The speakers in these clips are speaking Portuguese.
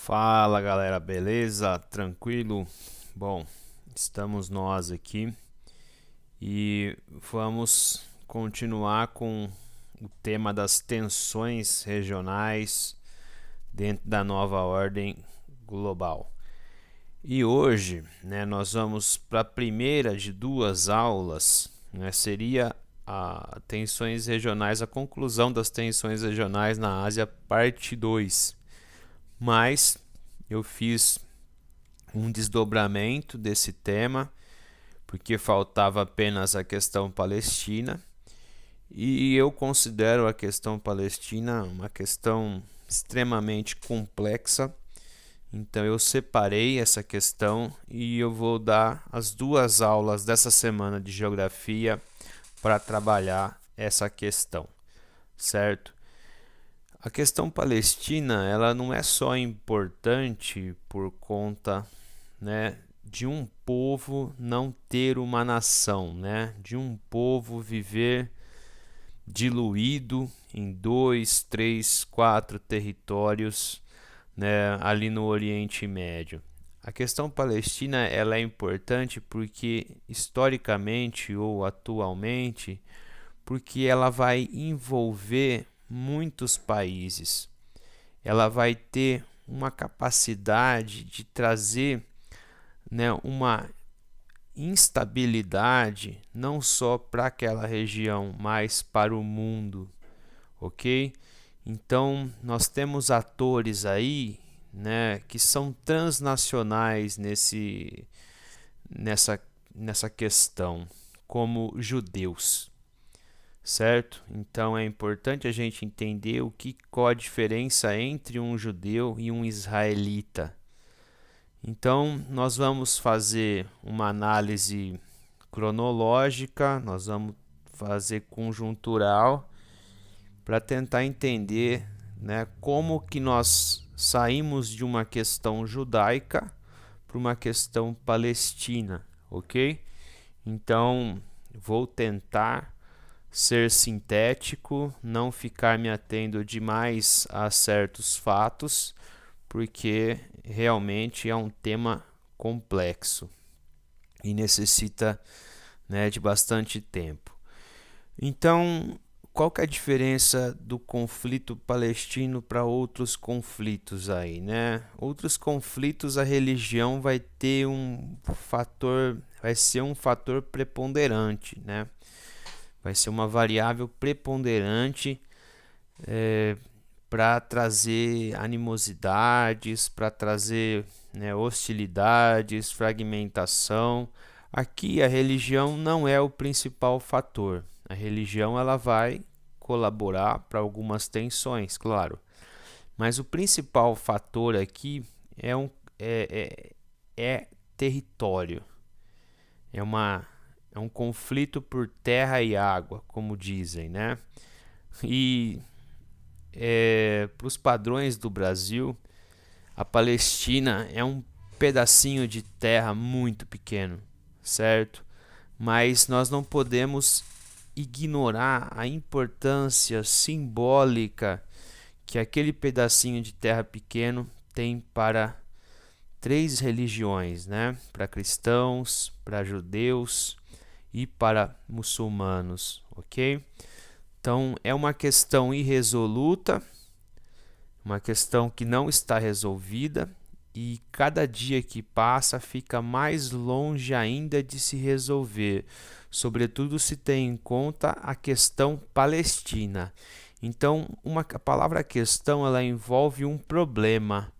Fala galera, beleza? Tranquilo? Bom, estamos nós aqui e vamos continuar com o tema das tensões regionais dentro da nova ordem global. E hoje, nós vamos para a primeira de duas aulas, seria a tensões regionais, a conclusão das tensões regionais na Ásia, parte 2. Mas eu fiz um desdobramento desse tema, porque faltava apenas a questão palestina, e eu considero a questão palestina uma questão extremamente complexa. Então eu separei essa questão e eu vou dar as duas aulas dessa semana de geografia para trabalhar essa questão, certo? A questão palestina, ela não é só importante por conta, de um povo não ter uma nação, de um povo viver diluído em 2, 3, 4 territórios, ali no Oriente Médio. A questão palestina, ela é importante porque historicamente ou atualmente, porque ela vai envolver muitos países. Ela vai ter uma capacidade de trazer, uma instabilidade não só para aquela região, mas para o mundo, ok? Então nós temos atores aí, que são transnacionais nessa questão, como judeus, certo? Então é importante a gente entender qual a diferença entre um judeu e um israelita. Então nós vamos fazer uma análise cronológica, nós vamos fazer conjuntural para tentar entender, como que nós saímos de uma questão judaica para uma questão palestina, ok? Então vou tentar ser sintético, não ficar me atendo demais a certos fatos, porque realmente é um tema complexo e necessita, de bastante tempo. Então, qual que é a diferença do conflito palestino para outros conflitos aí, Outros conflitos, a religião vai ter vai ser um fator preponderante, Vai ser uma variável preponderante para trazer animosidades, para trazer, hostilidades, fragmentação. Aqui a religião não é o principal fator. A religião ela vai colaborar para algumas tensões, claro. Mas o principal fator aqui é território. É um conflito por terra e água, como dizem, E para os padrões do Brasil, a Palestina é um pedacinho de terra muito pequeno, certo? Mas nós não podemos ignorar a importância simbólica que aquele pedacinho de terra pequeno tem para três religiões, Para cristãos, para judeus e para muçulmanos, ok? Então é uma questão irresoluta, uma questão que não está resolvida e cada dia que passa fica mais longe ainda de se resolver, sobretudo se tem em conta a questão palestina. Então, a palavra questão ela envolve um problema.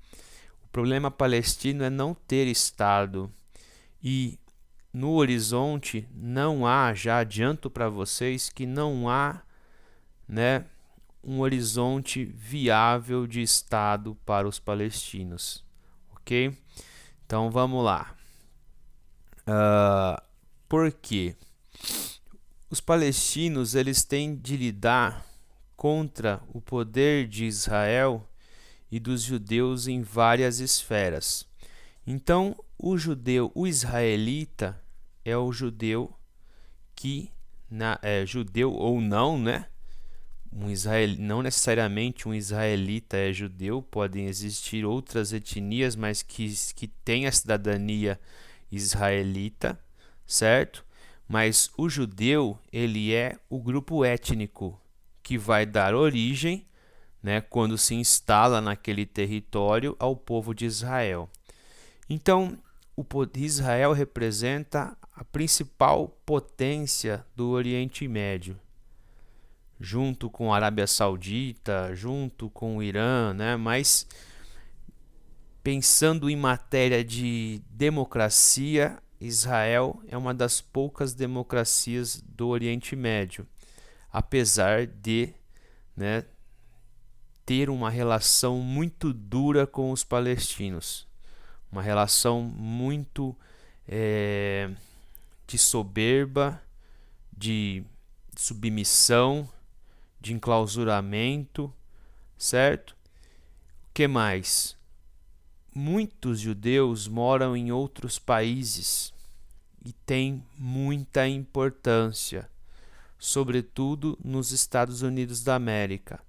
O problema palestino é não ter Estado e no horizonte não há, já adianto para vocês que não há, um horizonte viável de Estado para os palestinos, ok? Então vamos lá. Por quê? Os palestinos eles têm de lidar contra o poder de Israel e dos judeus em várias esferas. Então o israelita é o judeu que, judeu ou não, não necessariamente um israelita é judeu, podem existir outras etnias, mas que têm a cidadania israelita, certo? Mas o judeu, ele é o grupo étnico que vai dar origem, né, quando se instala naquele território, ao povo de Israel. Então, Israel representa a principal potência do Oriente Médio, junto com a Arábia Saudita, junto com o Irã, né? Mas pensando em matéria de democracia, Israel é uma das poucas democracias do Oriente Médio, apesar de, né, ter uma relação muito dura com os palestinos, uma relação muito de soberba, de submissão, de enclausuramento, certo? O que mais? Muitos judeus moram em outros países e têm muita importância, sobretudo nos Estados Unidos da América.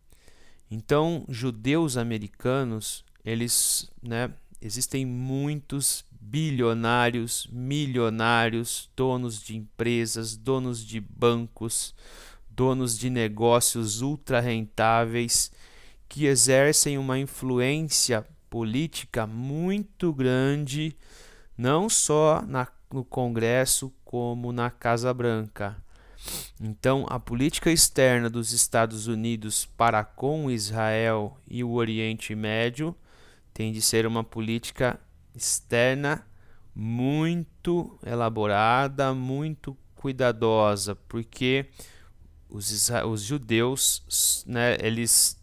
Então, judeus americanos, eles, né, existem muitos bilionários, milionários, donos de empresas, donos de bancos, donos de negócios ultra rentáveis, que exercem uma influência política muito grande, não só no Congresso, como na Casa Branca. Então, a política externa dos Estados Unidos para com Israel e o Oriente Médio tem de ser uma política externa muito elaborada, muito cuidadosa, porque os judeus, né, eles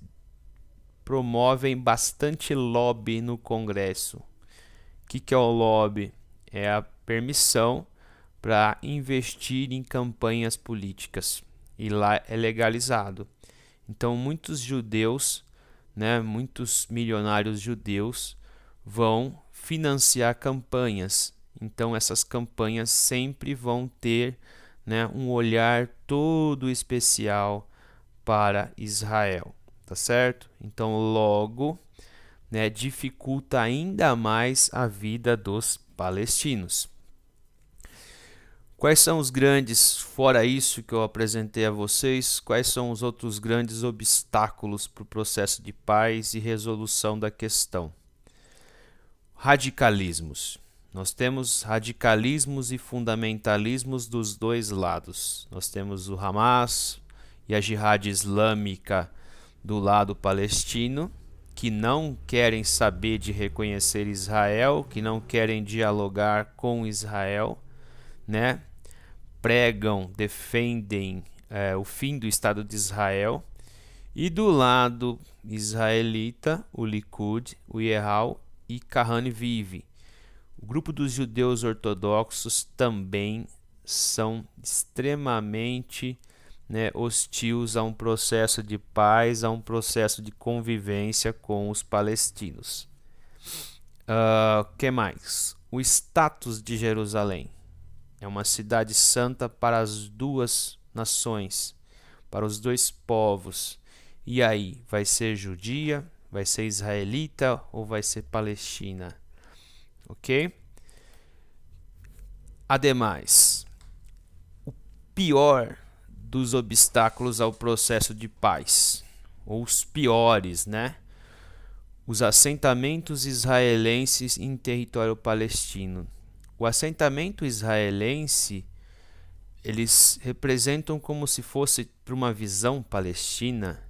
promovem bastante lobby no Congresso. O que é o lobby? É a permissão para investir em campanhas políticas, e lá é legalizado. Então muitos judeus, né, muitos milionários judeus vão financiar campanhas. Então essas campanhas sempre vão ter, né, um olhar todo especial para Israel, tá certo? Então logo, né, dificulta ainda mais a vida dos palestinos. Quais são os grandes, fora isso que eu apresentei a vocês, quais são os outros grandes obstáculos para o processo de paz e resolução da questão? Radicalismos. Nós temos radicalismos e fundamentalismos dos dois lados. Nós temos o Hamas e a Jihad Islâmica do lado palestino, que não querem saber de reconhecer Israel, que não querem dialogar com Israel, né? Pregam, defendem o fim do Estado de Israel. E do lado israelita, o Likud, o Yeral e Kahane Vive. O grupo dos judeus ortodoxos também são extremamente, né, hostis a um processo de paz, a um processo de convivência com os palestinos. Que mais? O status de Jerusalém. É uma cidade santa para as duas nações, para os dois povos. E aí, vai ser judia, vai ser israelita ou vai ser palestina? Ok? Ademais, o pior dos obstáculos ao processo de paz, ou os piores, né? Os assentamentos israelenses em território palestino. O assentamento israelense, eles representam como se fosse, para uma visão palestina,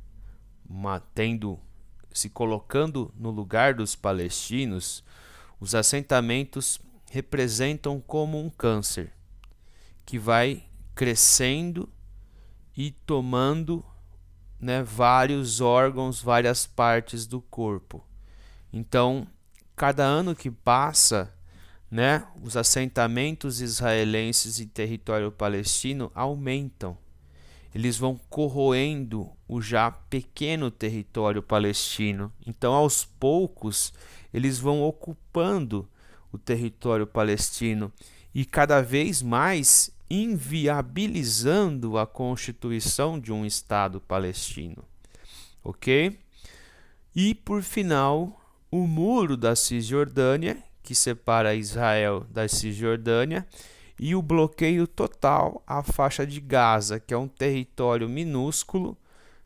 se colocando no lugar dos palestinos, os assentamentos representam como um câncer que vai crescendo e tomando, né, vários órgãos, várias partes do corpo. Então, cada ano que passa, né, os assentamentos israelenses em território palestino aumentam. Eles vão corroendo o já pequeno território palestino. Então, aos poucos, eles vão ocupando o território palestino e cada vez mais inviabilizando a constituição de um Estado palestino, ok? E, por final, o muro da Cisjordânia, que separa Israel da Cisjordânia, e o bloqueio total à faixa de Gaza, que é um território minúsculo,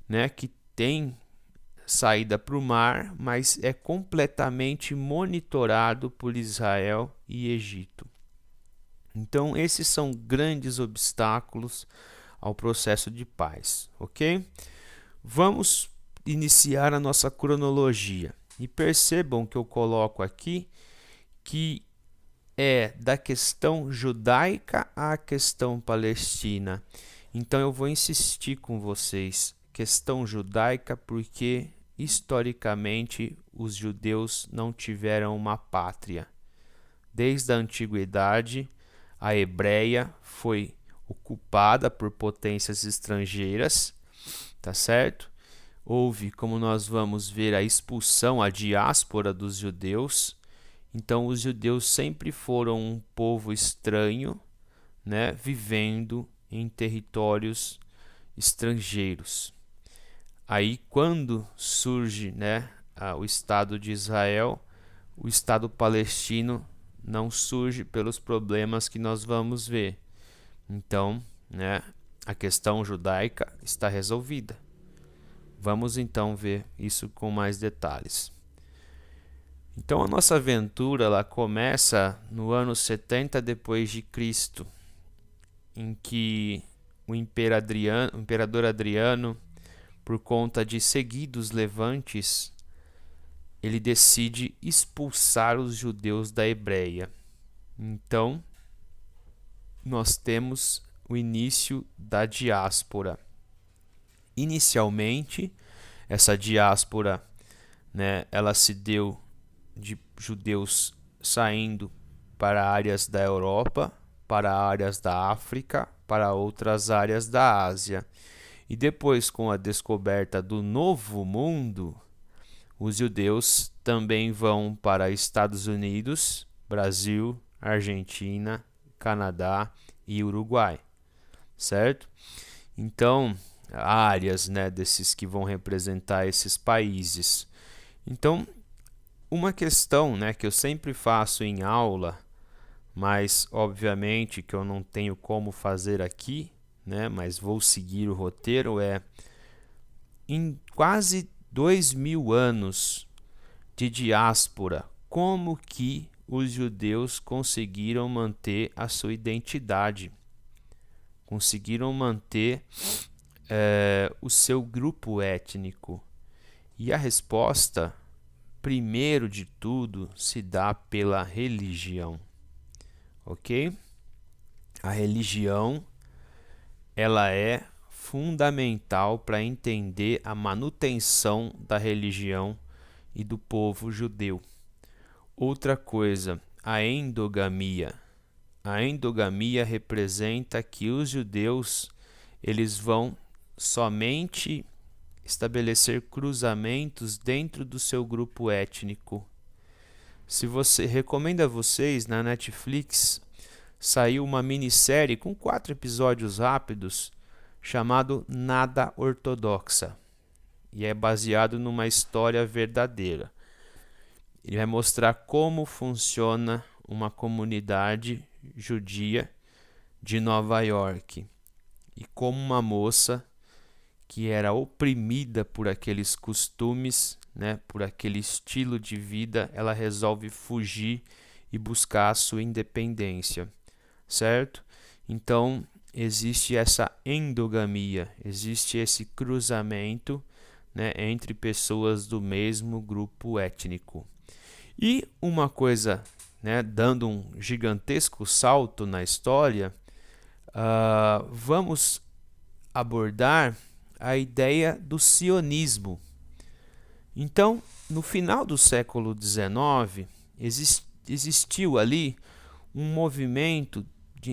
né, que tem saída para o mar, mas é completamente monitorado por Israel e Egito. Então, esses são grandes obstáculos ao processo de paz, ok? Vamos iniciar a nossa cronologia. E percebam que eu coloco aqui que é da questão judaica à questão palestina. Então eu vou insistir com vocês, questão judaica, porque historicamente os judeus não tiveram uma pátria. Desde a antiguidade, a Hebreia foi ocupada por potências estrangeiras, tá certo? Houve, como nós vamos ver, a expulsão, a diáspora dos judeus. Então, os judeus sempre foram um povo estranho, né, vivendo em territórios estrangeiros. Aí, quando surge, né, o Estado de Israel, o Estado palestino não surge pelos problemas que nós vamos ver. Então, né, a questão judaica está resolvida. Vamos então ver isso com mais detalhes. Então a nossa aventura ela começa no ano 70 depois de Cristo, em que o imperador Adriano, por conta de seguidos levantes, ele decide expulsar os judeus da Hebreia. Então nós temos o início da diáspora. Inicialmente, essa diáspora, né, ela se deu de judeus saindo para áreas da Europa, para áreas da África, para outras áreas da Ásia. E depois, com a descoberta do Novo Mundo, os judeus também vão para Estados Unidos, Brasil, Argentina, Canadá e Uruguai, certo? Então, áreas, né, desses que vão representar esses países. Então, uma questão, né, que eu sempre faço em aula, mas obviamente que eu não tenho como fazer aqui, né, mas vou seguir o roteiro, em quase 2000 anos de diáspora, como que os judeus conseguiram manter a sua identidade, conseguiram manter o seu grupo étnico? E a resposta, primeiro de tudo, se dá pela religião, ok? A religião, ela é fundamental para entender a manutenção da religião e do povo judeu. Outra coisa, a endogamia. A endogamia representa que os judeus eles vão somente estabelecer cruzamentos dentro do seu grupo étnico. Se você recomendo a vocês, na Netflix saiu uma minissérie com 4 episódios rápidos chamado Nada Ortodoxa, e é baseado numa história verdadeira. Ele vai mostrar como funciona uma comunidade judia de Nova York e como uma moça que era oprimida por aqueles costumes, né, por aquele estilo de vida, ela resolve fugir e buscar a sua independência, certo? Então, existe essa endogamia, existe esse cruzamento, né, entre pessoas do mesmo grupo étnico. E uma coisa, né, dando um gigantesco salto na história, vamos abordar a ideia do sionismo. Então, no final do século XIX, existiu ali um movimento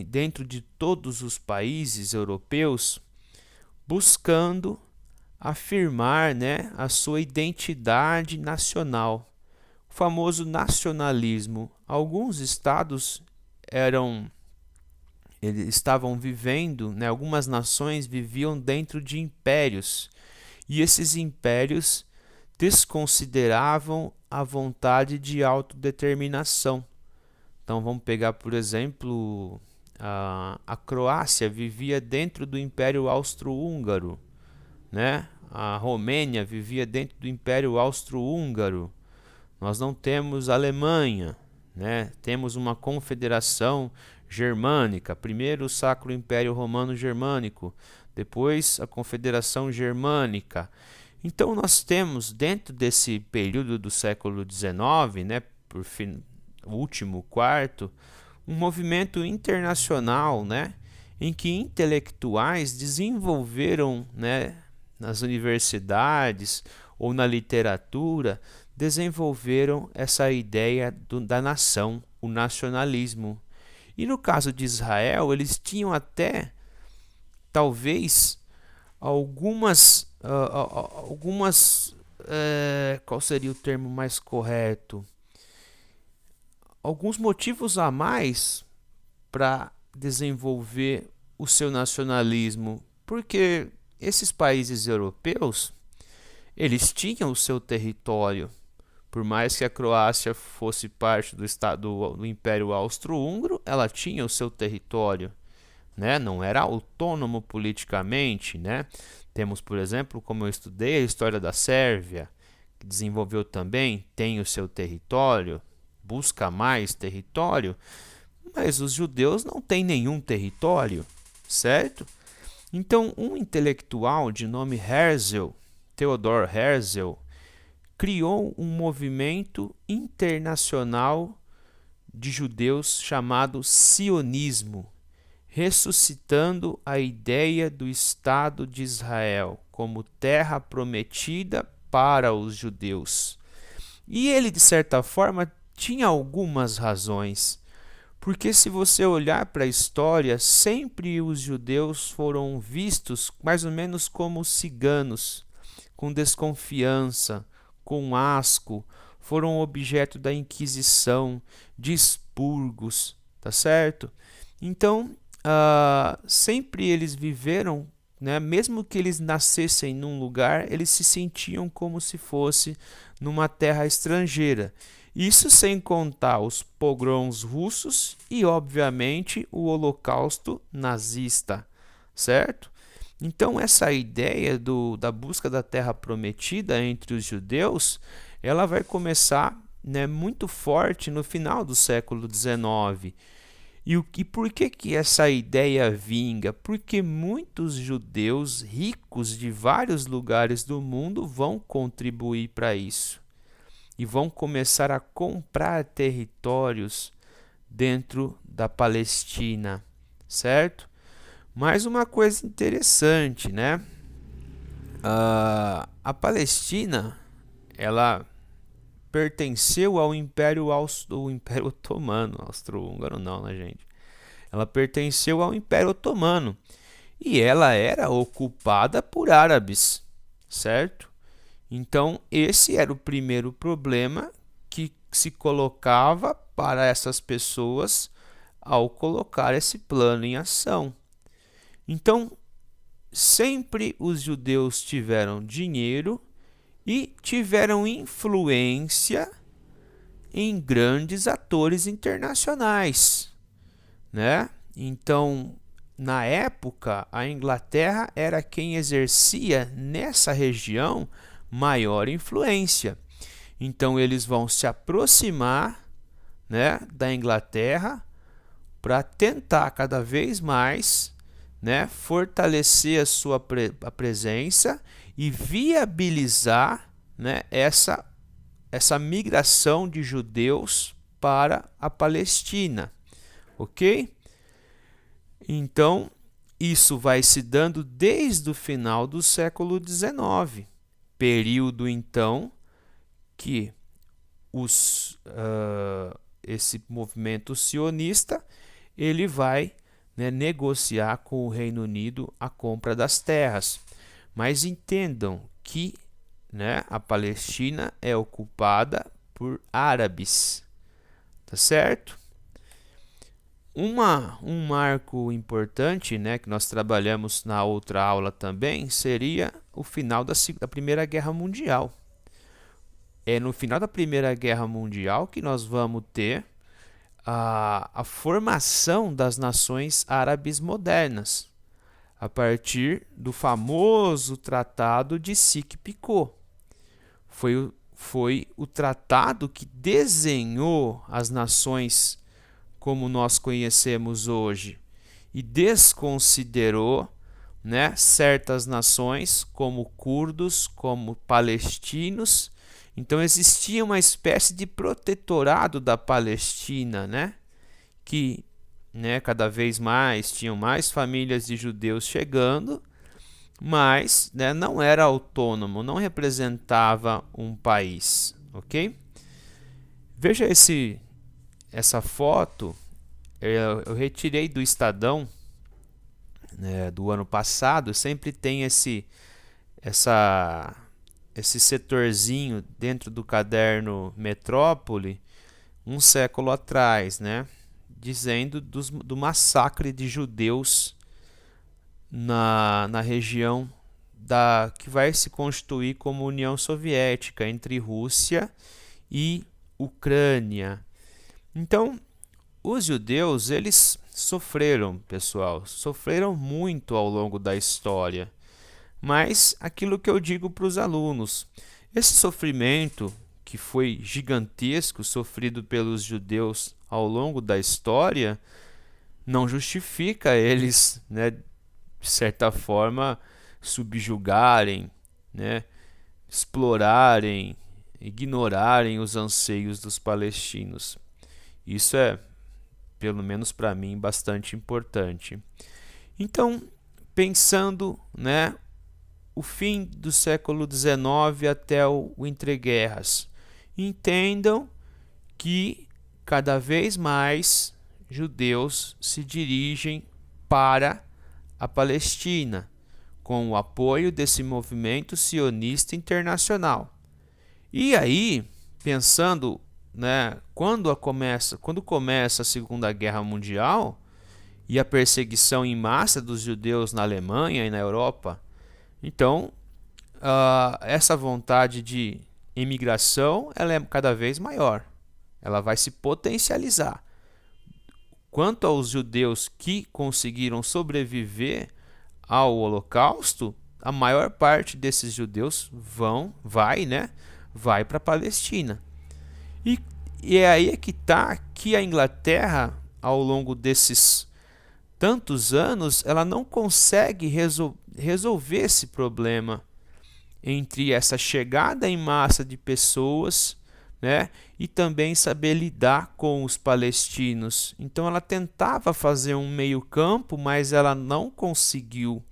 dentro de todos os países europeus buscando afirmar, né, a sua identidade nacional, o famoso nacionalismo. Alguns estados eram eles estavam vivendo, né, algumas nações viviam dentro de impérios, e esses impérios desconsideravam a vontade de autodeterminação. Então vamos pegar, por exemplo, a Croácia vivia dentro do Império Austro-Húngaro, né? A Romênia vivia dentro do Império Austro-Húngaro. Nós não temos Alemanha, né? Temos uma confederação germânica, primeiro o Sacro Império Romano Germânico, depois a Confederação Germânica. Então nós temos dentro desse período do século XIX, né, por fim, o último quarto, um movimento internacional, né, em que intelectuais desenvolveram, né, nas universidades ou na literatura, desenvolveram essa ideia da nação, o nacionalismo. E no caso de Israel, eles tinham até, talvez, qual seria o termo mais correto? Alguns motivos a mais para desenvolver o seu nacionalismo, porque esses países europeus, eles tinham o seu território. Por mais que a Croácia fosse parte do Império Austro-Húngaro, ela tinha o seu território, né? Não era autônomo politicamente, né? Temos, por exemplo, como eu estudei, a história da Sérvia, que desenvolveu também, tem o seu território, busca mais território, mas os judeus não têm nenhum território, certo? Então, um intelectual de nome Herzl, Theodor Herzl, criou um movimento internacional de judeus chamado sionismo, ressuscitando a ideia do Estado de Israel como terra prometida para os judeus. E ele, de certa forma, tinha algumas razões, porque se você olhar para a história, sempre os judeus foram vistos mais ou menos como ciganos, com desconfiança, com asco, foram objeto da Inquisição, de expurgos, tá certo? Então, sempre eles viveram, né, mesmo que eles nascessem num lugar, eles se sentiam como se fosse numa terra estrangeira. Isso sem contar os pogroms russos e, obviamente, o Holocausto nazista, certo? Então, essa ideia da busca da terra prometida entre os judeus, ela vai começar, né, muito forte no final do século XIX. E por que essa ideia vinga? Porque muitos judeus ricos de vários lugares do mundo vão contribuir para isso. E vão começar a comprar territórios dentro da Palestina, certo? Mais uma coisa interessante, né? A Palestina, ela pertenceu ao Império Otomano, Austro-Húngaro não, né, gente? Ela pertenceu ao Império Otomano e ela era ocupada por árabes, certo? Então, esse era o primeiro problema que se colocava para essas pessoas ao colocar esse plano em ação. Então, sempre os judeus tiveram dinheiro e tiveram influência em grandes atores internacionais, né? Então, na época, a Inglaterra era quem exercia nessa região maior influência. Então, eles vão se aproximar, né, da Inglaterra para tentar cada vez mais, né, fortalecer a sua presença e viabilizar, né, essa migração de judeus para a Palestina, ok? Então, isso vai se dando desde o final do século XIX, período então que esse movimento sionista ele vai, né, negociar com o Reino Unido a compra das terras. Mas entendam que, né, a Palestina é ocupada por árabes, tá certo? Um marco importante, né, que nós trabalhamos na outra aula também, seria o final da Primeira Guerra Mundial. É no final da Primeira Guerra Mundial que nós vamos ter a formação das nações árabes modernas, a partir do famoso Tratado de Sykes-Picot. Foi o tratado que desenhou as nações como nós conhecemos hoje e desconsiderou, né, certas nações como curdos, como palestinos. Então existia uma espécie de protetorado da Palestina, né, que, né, cada vez mais tinham mais famílias de judeus chegando, mas, né, não era autônomo, não representava um país, ok? Veja essa foto, eu retirei do Estadão, né, do ano passado. Sempre tem esse setorzinho dentro do caderno Metrópole, um século atrás, né, dizendo do massacre de judeus na região que vai se constituir como União Soviética, entre Rússia e Ucrânia. Então, os judeus, eles sofreram, pessoal, sofreram muito ao longo da história. Mas aquilo que eu digo para os alunos, esse sofrimento que foi gigantesco, sofrido pelos judeus ao longo da história, não justifica eles, né, de certa forma, subjugarem, né, explorarem, ignorarem os anseios dos palestinos. Isso é, pelo menos para mim, bastante importante. Então, pensando, né, o fim do século XIX até o entreguerras, entendam que cada vez mais judeus se dirigem para a Palestina, com o apoio desse movimento sionista internacional. E aí, pensando, né, quando começa a Segunda Guerra Mundial e a perseguição em massa dos judeus na Alemanha e na Europa, então essa vontade de imigração, ela é cada vez maior, ela vai se potencializar. Quanto aos judeus que conseguiram sobreviver ao Holocausto, a maior parte desses judeus vai para a Palestina. E é aí que está que a Inglaterra, ao longo desses tantos anos, ela não consegue resolver esse problema entre essa chegada em massa de pessoas, né, e também saber lidar com os palestinos. Então ela tentava fazer um meio-campo, mas ela não conseguiu.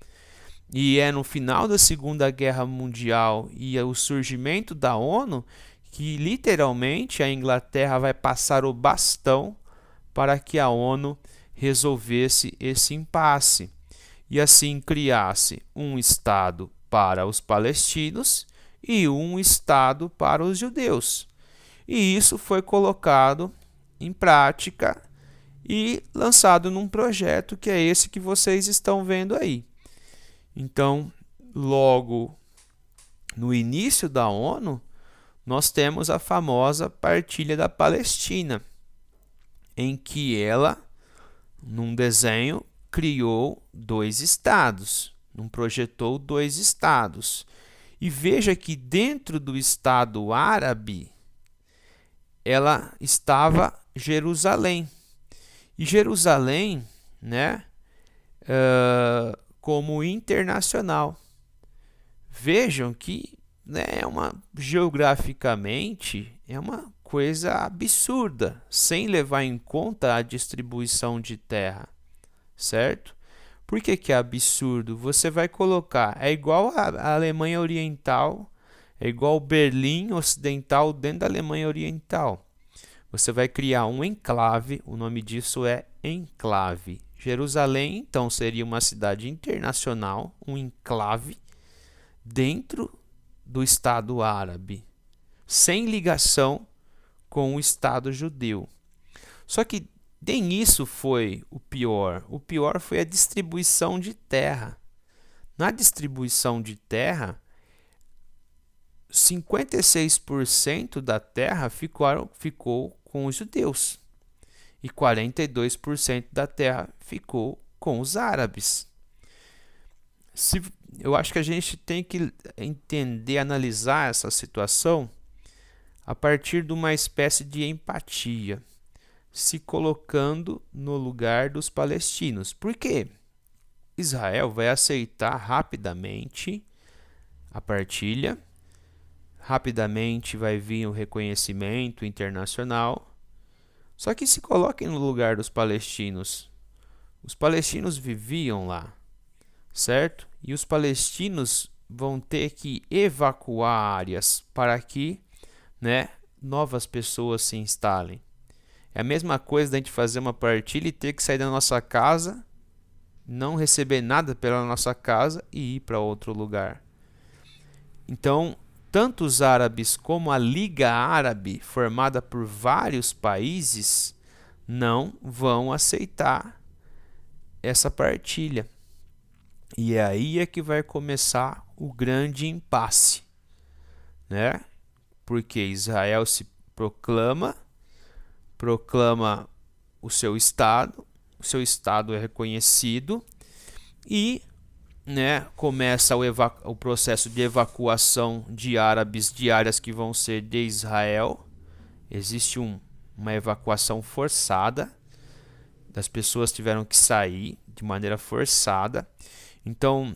E é no final da Segunda Guerra Mundial e o surgimento da ONU que literalmente a Inglaterra vai passar o bastão para que a ONU resolvesse esse impasse e assim criasse um Estado para os palestinos e um Estado para os judeus. E isso foi colocado em prática e lançado num projeto que é esse que vocês estão vendo aí. Então, logo no início da ONU, nós temos a famosa Partilha da Palestina, em que ela, num desenho, criou 2 estados, não projetou 2 estados. E veja que dentro do Estado árabe, ela estava Jerusalém. E Jerusalém, né, como internacional. Vejam que, né, geograficamente é uma coisa absurda, sem levar em conta a distribuição de terra, certo? Por que é absurdo? Você vai colocar, é igual a Alemanha Oriental, é igual Berlim Ocidental dentro da Alemanha Oriental. Você vai criar um enclave, o nome disso é enclave. Jerusalém, então, seria uma cidade internacional, um enclave dentro do Estado árabe, sem ligação com o Estado judeu. Só que Nem isso foi o pior. O pior foi a distribuição de terra. Na distribuição de terra, 56% da terra ficou com os judeus e 42% da terra ficou com os árabes. Eu acho que a gente tem que entender, analisar essa situação a partir de uma espécie de empatia, se colocando no lugar dos palestinos. Por quê? Israel vai aceitar rapidamente a partilha, rapidamente vai vir o reconhecimento internacional. Só que se coloquem no lugar dos palestinos. Os palestinos viviam lá, certo? E os palestinos vão ter que evacuar áreas para que, novas pessoas se instalem. É a mesma coisa da gente fazer uma partilha e ter que sair da nossa casa, não receber nada pela nossa casa e ir para outro lugar. Então, tanto os árabes como a Liga Árabe, formada por vários países, não vão aceitar essa partilha. E é aí que vai começar o grande impasse, né? Porque Israel se proclama o seu Estado é reconhecido e, começa o processo de evacuação de árabes de áreas que vão ser de Israel. Existe uma evacuação forçada, as pessoas tiveram que sair de maneira forçada. Então,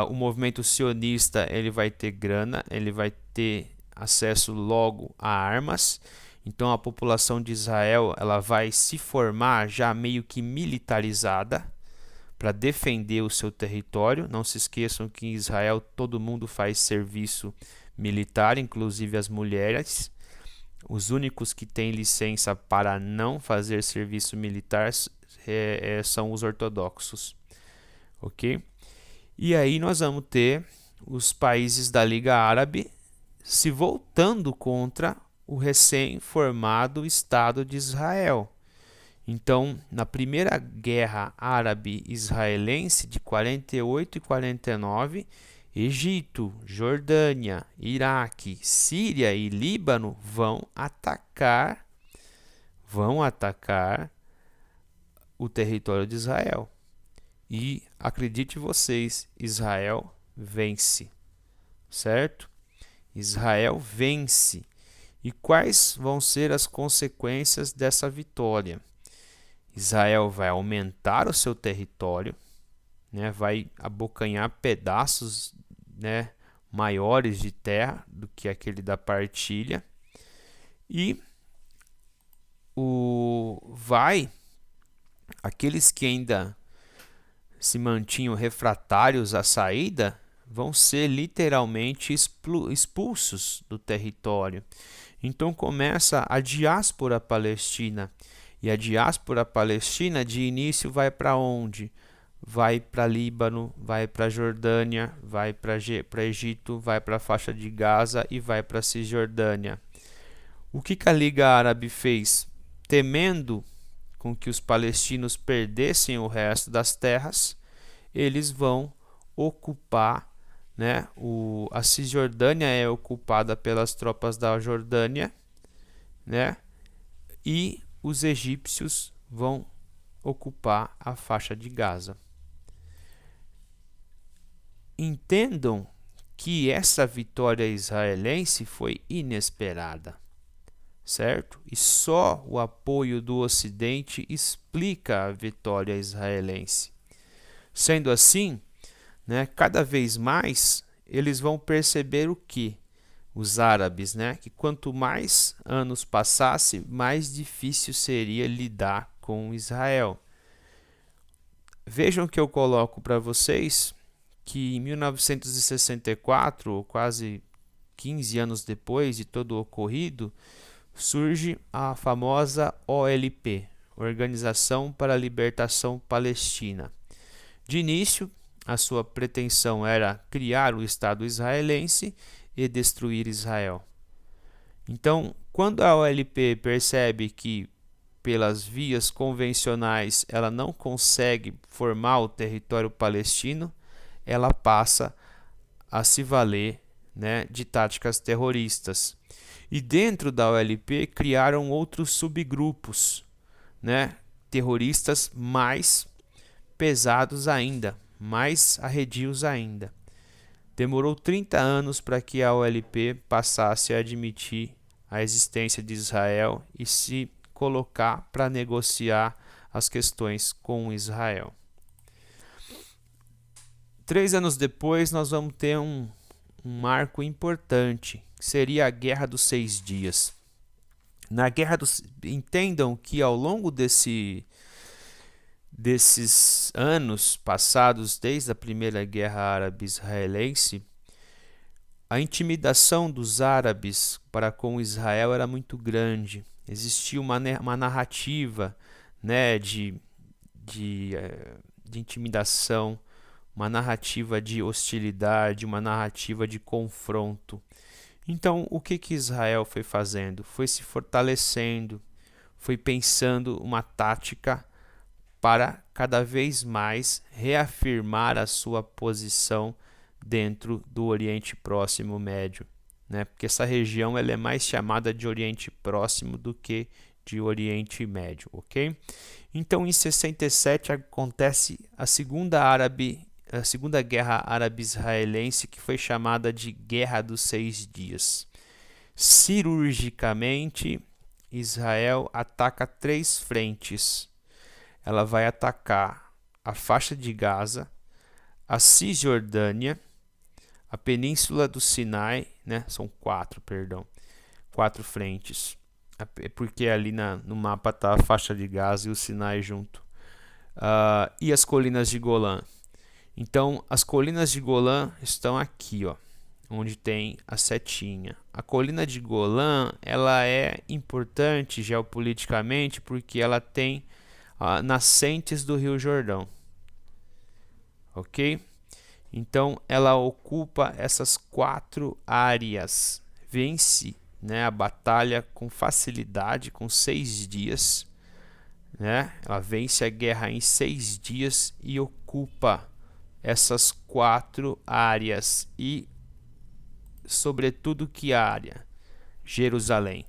o movimento sionista ele vai ter grana, ele vai ter acesso logo a armas. Então, a população de Israel ela vai se formar já meio que militarizada para defender o seu território. Não se esqueçam que em Israel todo mundo faz serviço militar, inclusive as mulheres. Os únicos que têm licença para não fazer serviço militar são os ortodoxos, ok? E aí nós vamos ter os países da Liga Árabe se voltando contra o recém-formado Estado de Israel. Então, na primeira guerra árabe-israelense de 48 e 49, Egito, Jordânia, Iraque, Síria e Líbano vão atacar o território de Israel. E acredite vocês, Israel vence, certo? Israel vence. E quais vão ser as consequências dessa vitória? Israel vai aumentar o seu território, vai abocanhar pedaços, maiores de terra do que aquele da partilha. E aqueles que ainda se mantinham refratários à saída vão ser literalmente expulsos do território. Então começa a diáspora palestina. E a diáspora palestina de início vai para onde? Vai para Líbano, vai para Jordânia, vai para Egito, vai para a faixa de Gaza e vai para Cisjordânia. O que a Liga Árabe fez? Temendo com que os palestinos perdessem o resto das terras, eles vão ocupar, a Cisjordânia é ocupada pelas tropas da Jordânia, e os egípcios vão ocupar a faixa de Gaza. Entendam que essa vitória israelense foi inesperada, certo? E só o apoio do Ocidente explica a vitória israelense. Sendo assim, cada vez mais eles vão perceber o que? Os árabes, que quanto mais anos passasse, mais difícil seria lidar com Israel. Vejam que eu coloco para vocês que em 1964, quase 15 anos depois de todo o ocorrido, surge a famosa OLP, Organização para a Libertação Palestina. De início, a sua pretensão era criar o Estado israelense e destruir Israel. Então, quando a OLP percebe que pelas vias convencionais ela não consegue formar o território palestino, ela passa a se valer, né, de táticas terroristas. E dentro da OLP criaram outros subgrupos, né, terroristas mais pesados ainda, mais arredios ainda. Demorou 30 anos para que a OLP passasse a admitir a existência de Israel e se colocar para negociar as questões com Israel. 3 anos depois, nós vamos ter um marco importante, que seria a Guerra dos 6 Dias. Na Guerra dos... Entendam que ao longo desses anos passados, desde a Primeira Guerra Árabe-Israelense, a intimidação dos árabes para com Israel era muito grande. Existia uma narrativa, né, de intimidação, uma narrativa de hostilidade, uma narrativa de confronto. Então, o que Israel foi fazendo? Foi se fortalecendo, foi pensando uma tática para cada vez mais reafirmar a sua posição dentro do Oriente Próximo Médio, né? Porque essa região ela é mais chamada de Oriente Próximo do que de Oriente Médio, ok? Então, em 67 acontece a Segunda Guerra Árabe-Israelense, que foi chamada de Guerra dos 6 Dias. Cirurgicamente, Israel ataca 3 frentes. Ela vai atacar a faixa de Gaza, a Cisjordânia, a Península do Sinai, né? São 4 frentes. Porque ali no mapa está a faixa de Gaza e o Sinai junto. E as colinas de Golã. Então, as colinas de Golã estão aqui, ó, onde tem a setinha. A colina de Golã, ela é importante geopoliticamente porque ela tem nascentes do Rio Jordão, ok? Então, ela ocupa essas 4 áreas, vence, né, a batalha com facilidade, com 6 dias, né? Ela vence a guerra em 6 dias e ocupa essas 4 áreas e, sobretudo, que área? Jerusalém.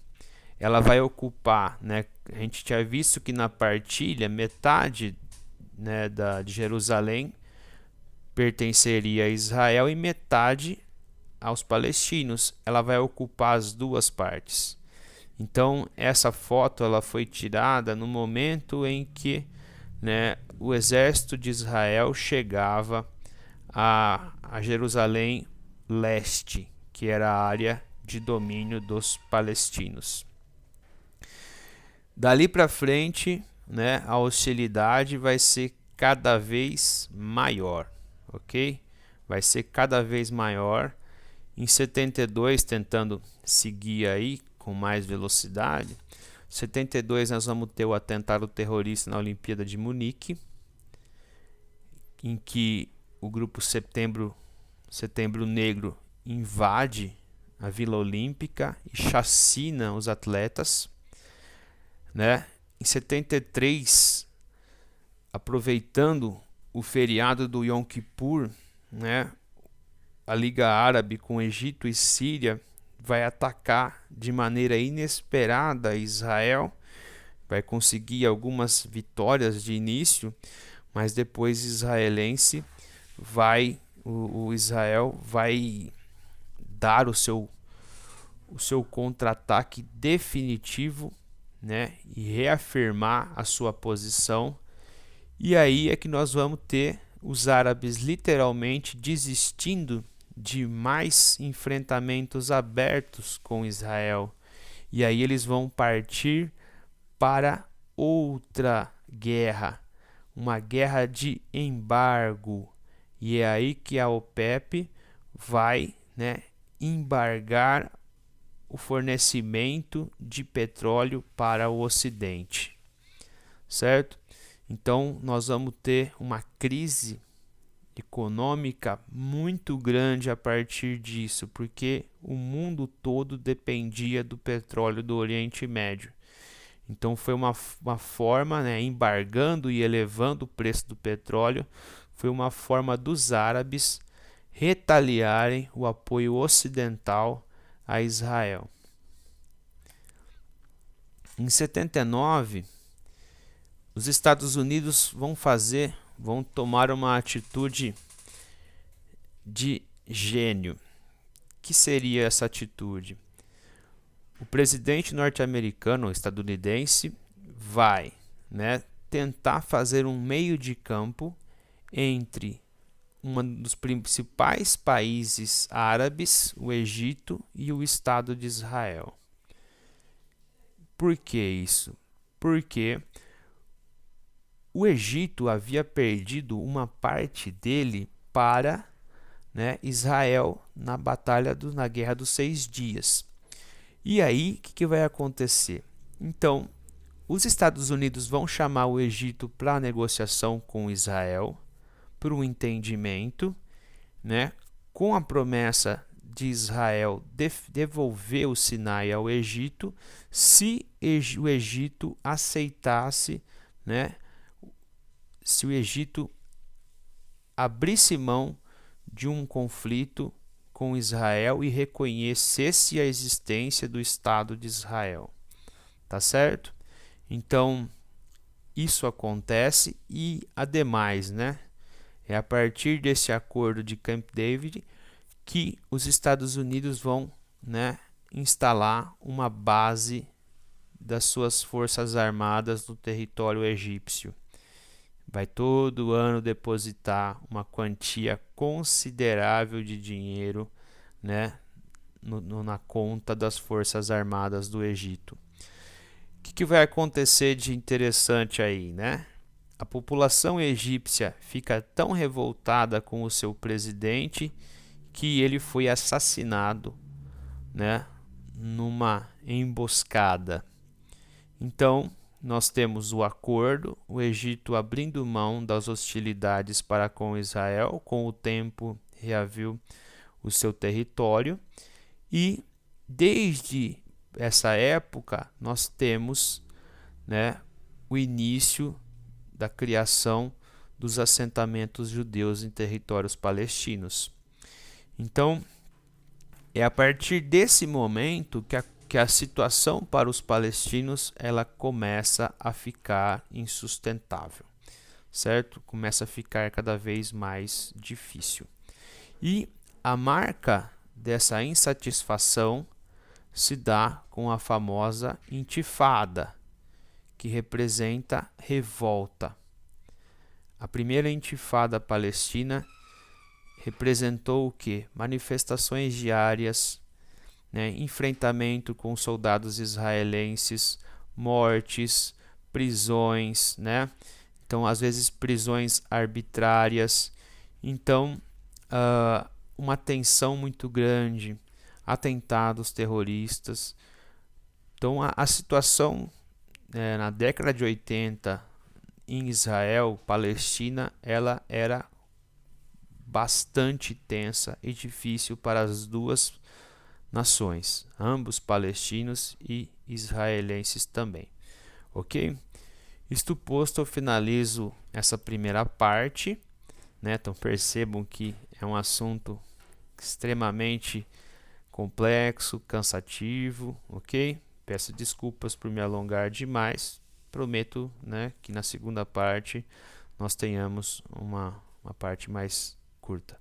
Ela vai ocupar, né? A gente tinha visto que na partilha metade, né, de Jerusalém pertenceria a Israel e metade aos palestinos. Ela vai ocupar as 2 partes. Então essa foto ela foi tirada no momento em que, né, o exército de Israel chegava a Jerusalém Leste, que era a área de domínio dos palestinos. Dali para frente, né, a hostilidade vai ser cada vez maior, ok? Vai ser cada vez maior. Em 72, tentando seguir aí com mais velocidade, em 72 nós vamos ter o atentado terrorista na Olimpíada de Munique, em que o grupo Setembro Negro invade a Vila Olímpica e chacina os atletas, né? Em 73, aproveitando o feriado do Yom Kippur, né, a Liga Árabe com Egito e Síria vai atacar de maneira inesperada Israel, vai conseguir algumas vitórias de início, mas depois o Israel vai dar o seu contra-ataque definitivo, né, e reafirmar a sua posição. E aí é que nós vamos ter os árabes literalmente desistindo de mais enfrentamentos abertos com Israel. E aí eles vão partir para outra guerra, uma guerra de embargo. E é aí que a OPEP vai, né, embargar o fornecimento de petróleo para o Ocidente, certo? Então nós vamos ter uma crise econômica muito grande a partir disso, porque o mundo todo dependia do petróleo do Oriente Médio. Então foi uma forma, né, embargando e elevando o preço do petróleo, foi uma forma dos árabes retaliarem o apoio ocidental a Israel. Em 79, os Estados Unidos vão tomar uma atitude de gênio. Que seria essa atitude? O presidente norte-americano, estadunidense, vai, né, tentar fazer um meio de campo entre um dos principais países árabes, o Egito, e o Estado de Israel. Por que isso? Porque o Egito havia perdido uma parte dele para, né, Israel na na Guerra dos 6 Dias. E aí, o que vai acontecer? Então, os Estados Unidos vão chamar o Egito para a negociação com Israel, para um entendimento, né, com a promessa de Israel devolver o Sinai ao Egito, se o Egito aceitasse, né, se o Egito abrisse mão de um conflito com Israel e reconhecesse a existência do Estado de Israel. Tá certo? Então, isso acontece e, ademais, né, é a partir desse acordo de Camp David que os Estados Unidos vão, né, instalar uma base das suas forças armadas no território egípcio. Vai todo ano depositar uma quantia considerável de dinheiro, né, na conta das Forças Armadas do Egito. O que vai acontecer de interessante aí, né? A população egípcia fica tão revoltada com o seu presidente que ele foi assassinado, né, numa emboscada. Então, nós temos o acordo, o Egito abrindo mão das hostilidades para com Israel, com o tempo reaviu o seu território, e desde essa época nós temos, né, o início da criação dos assentamentos judeus em territórios palestinos. Então, é a partir desse momento que a situação para os palestinos ela começa a ficar insustentável, certo? Começa a ficar cada vez mais difícil. E a marca dessa insatisfação se dá com a famosa intifada, que representa revolta. A primeira intifada palestina representou o quê? Manifestações diárias, né? Enfrentamento com soldados israelenses, mortes, prisões, né? Então, às vezes, prisões arbitrárias. Então, uma tensão muito grande, atentados terroristas. Então, a situação na década de 80 em Israel, Palestina, ela era bastante tensa e difícil para as duas nações, ambos palestinos e israelenses também. Ok? Isto posto, eu finalizo essa primeira parte, né? Então percebam que é um assunto extremamente complexo, cansativo, ok? Peço desculpas por me alongar demais. Prometo, né, que na segunda parte nós tenhamos uma parte mais curta.